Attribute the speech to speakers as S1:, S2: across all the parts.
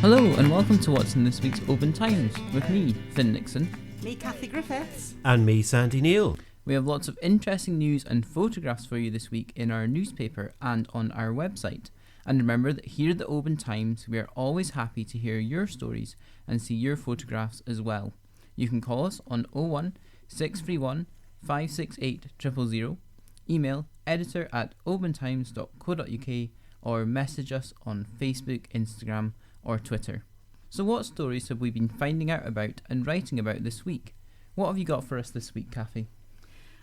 S1: Hello and welcome to what's in this week's Oban Times with me, Finn Nixon.
S2: Me, Kathy Griffiths.
S3: And me, Sandy Neal.
S1: We have lots of interesting news and photographs for you this week in our newspaper and on our website. And remember that here at the Oban Times, we are always happy to hear your stories and see your photographs as well. You can call us on 01 631 568 000, email editor@obantimes.co.uk, or message us on Facebook, Instagram or Twitter. So what stories have we been finding out about and writing about this week? What have you got for us this week, Kathy?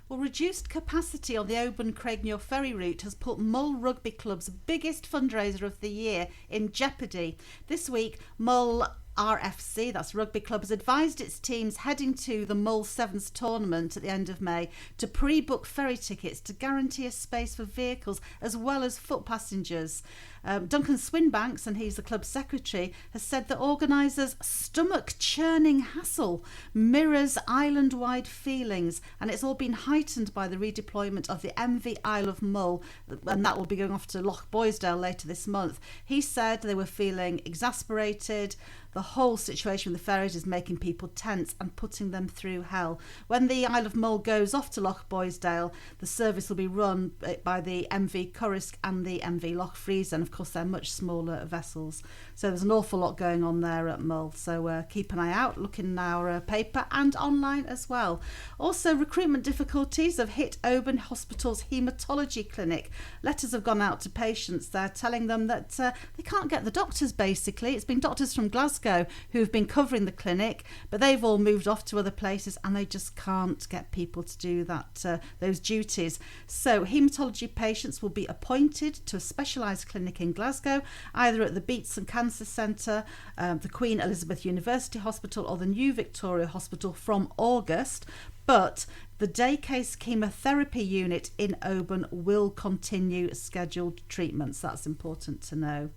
S2: Well, reduced capacity on the Oban and Craignure ferry route has put Mull Rugby Club's biggest fundraiser of the year in jeopardy. This week, Mull RFC, that's rugby club, has advised its teams heading to the Mull Sevens tournament at the end of May to pre-book ferry tickets to guarantee a space for vehicles as well as foot passengers. Duncan Swinbanks, and he's the club secretary, has said that organisers' stomach-churning hassle mirrors island-wide feelings, and it's all been heightened by the redeployment of the MV Isle of Mull, and that will be going off to Loch Boisdale later this month. He said they were feeling exasperated. The whole situation with the ferries is making people tense and putting them through hell. When the Isle of Mull goes off to Loch Boisdale, the service will be run by the MV Currisk and the MV Loch Frees, and of course they're much smaller vessels. So there's an awful lot going on there at Mull. So keep an eye out, look in our paper and online as well. Also, recruitment difficulties have hit Oban Hospital's haematology clinic. Letters have gone out to patients there telling them that they can't get the doctors, basically. It's been doctors from Glasgow who've been covering the clinic, but they've all moved off to other places and they just can't get people to do that those duties. So haematology patients will be appointed to a specialised clinic in Glasgow, either at the Beats and Cancer Centre, the Queen Elizabeth University Hospital or the New Victoria Hospital from August. But the daycare chemotherapy unit in Oban will continue scheduled treatments. That's important to know.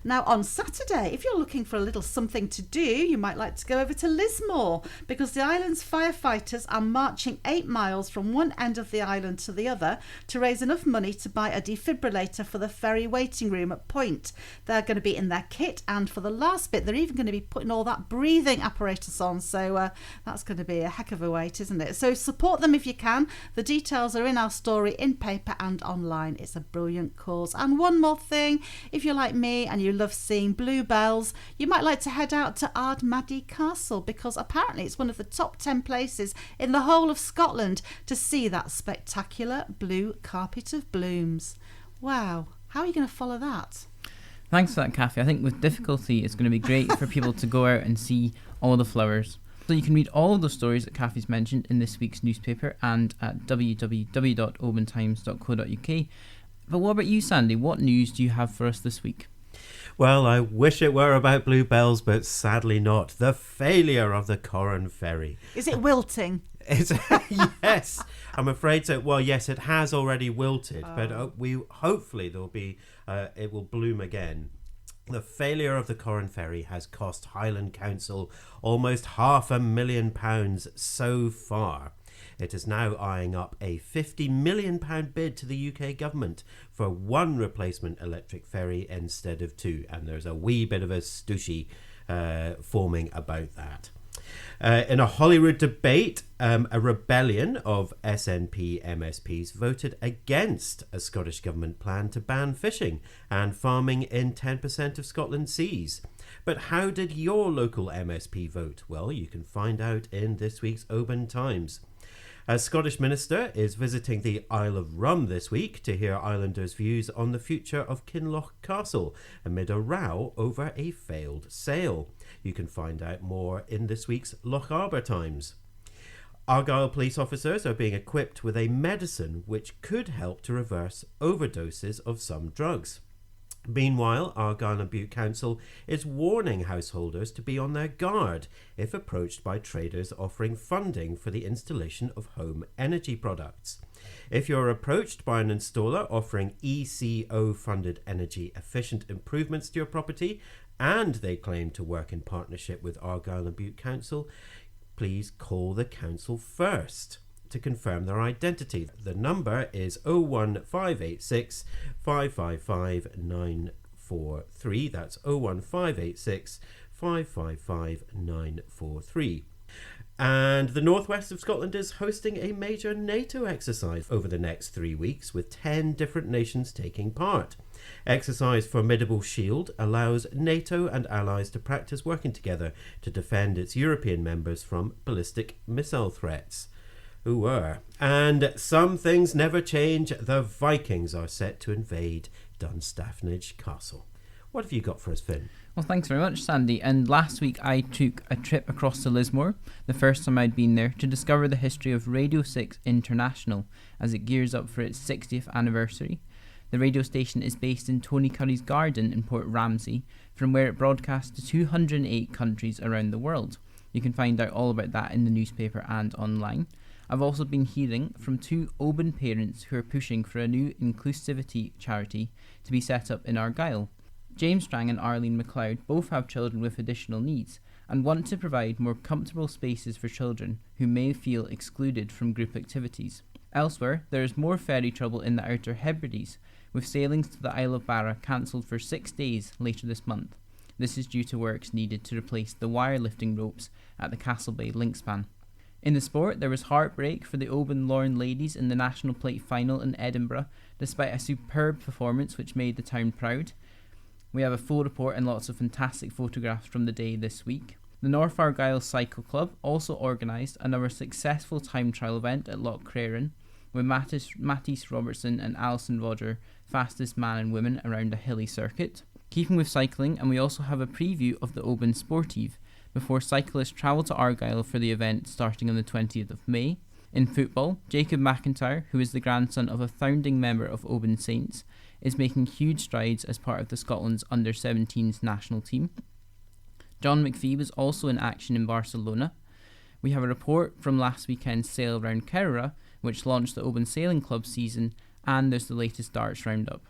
S2: Now, on Saturday, if you're looking for a little something to do, you might like to go over to Lismore, because the island's firefighters are marching 8 miles from one end of the island to the other to raise enough money to buy a defibrator for the ferry waiting room at Point. They're going to be in their kit, and for the last bit, they're even going to be putting all that breathing apparatus on, so that's going to be a heck of a wait, isn't it? So support them if you can. The details are in our story in paper and online. It's a brilliant cause. And one more thing, if you're like me and you love seeing bluebells, you might like to head out to Ardmaddy Castle, because apparently it's one of the top 10 places in the whole of Scotland to see that spectacular blue carpet of blooms. Wow, how are you going to follow that?
S1: Thanks for that, Kathy. I think with difficulty it's going to be great for people to go out and see all the flowers. So you can read all of the stories that Kathy's mentioned in this week's newspaper and at www.obantimes.co.uk. But what about you, Sandy? What news do you have for us this week?
S3: Well, I wish it were about bluebells, but sadly not. The failure of the Corran ferry.
S2: Is it wilting?
S3: Yes, I'm afraid so. Well, yes, it has already wilted, but hopefully there'll be it will bloom again. The failure of the Corran ferry has cost Highland Council almost £500,000 so far. It is now eyeing up a £50 million bid to the UK government for one replacement electric ferry instead of two. And there's a wee bit of a stooshy forming about that. In a Holyrood debate, a rebellion of SNP MSPs voted against a Scottish Government plan to ban fishing and farming in 10% of Scotland's seas. But how did your local MSP vote? Well, you can find out in this week's Oban Times. A Scottish minister is visiting the Isle of Rum this week to hear islanders' views on the future of Kinloch Castle amid a row over a failed sale. You can find out more in this week's Loch Arbor Times. Argyll police officers are being equipped with a medicine which could help to reverse overdoses of some drugs. Meanwhile, Argyll and Bute Council is warning householders to be on their guard if approached by traders offering funding for the installation of home energy products. If you're approached by an installer offering ECO-funded energy efficient improvements to your property and they claim to work in partnership with Argyll and Bute Council, please call the council first to confirm their identity. The number is 01586 555 9 943. That's 01586 555 943. And the northwest of Scotland is hosting a major NATO exercise over the next 3 weeks, with 10 different nations taking part. Exercise Formidable Shield allows NATO and allies to practice working together to defend its European members from ballistic missile threats. And some things never change. The Vikings are set to invade Dunstafnage Castle. What have you got for us, Finn?
S1: Well, thanks very much, Sandy. And last week I took a trip across to Lismore, the first time I'd been there, to discover the history of Radio 6 International as it gears up for its 60th anniversary. The radio station is based in Tony Curry's garden in Port Ramsay, from where it broadcasts to 208 countries around the world. You can find out all about that in the newspaper and online. I've also been hearing from 2 Oban parents who are pushing for a new inclusivity charity to be set up in Argyll. James Strang and Arlene MacLeod both have children with additional needs and want to provide more comfortable spaces for children who may feel excluded from group activities. Elsewhere, there is more ferry trouble in the Outer Hebrides, with sailings to the Isle of Barra cancelled for 6 days later this month. This is due to works needed to replace the wire lifting ropes at the Castle Bay link span. In the sport, there was heartbreak for the Oban Lorne ladies in the National Plate final in Edinburgh, despite a superb performance which made the town proud. We have a full report and lots of fantastic photographs from the day this week. The North Argyll Cycle Club also organised another successful time trial event at Loch Craignure, with Matisse Robertson and Alison Roger fastest man and women around a hilly circuit. Keeping with cycling, and we also have a preview of the Oban Sportive, before cyclists travel to Argyll for the event starting on the 20th of May. In football, Jacob McIntyre, who is the grandson of a founding member of Oban Saints, is making huge strides as part of the Scotland's under-17s national team. John McPhee was also in action in Barcelona. We have a report from last weekend's sail round Kerrera, which launched the Oban Sailing Club season, and there's the latest darts roundup.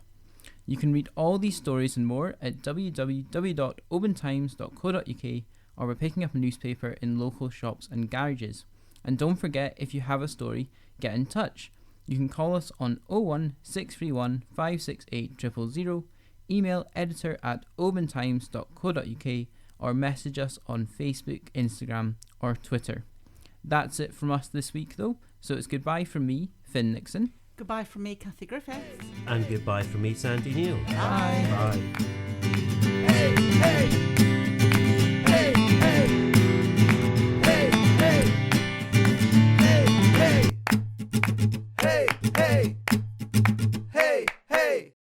S1: You can read all these stories and more at www.obantimes.co.uk or by picking up a newspaper in local shops and garages. And don't forget, if you have a story, get in touch. You can call us on 01631 568 000, email editor@obantimes.co.uk, or message us on Facebook, Instagram or Twitter. That's it from us this week though, so it's goodbye from me, Finn Nixon.
S2: Goodbye from me, Kathy Griffiths.
S3: And goodbye from me, Sandy Neal.
S1: Bye.
S3: Bye.
S4: Hey, hey. Hey, hey. Hey, hey. Hey, hey. Hey, hey.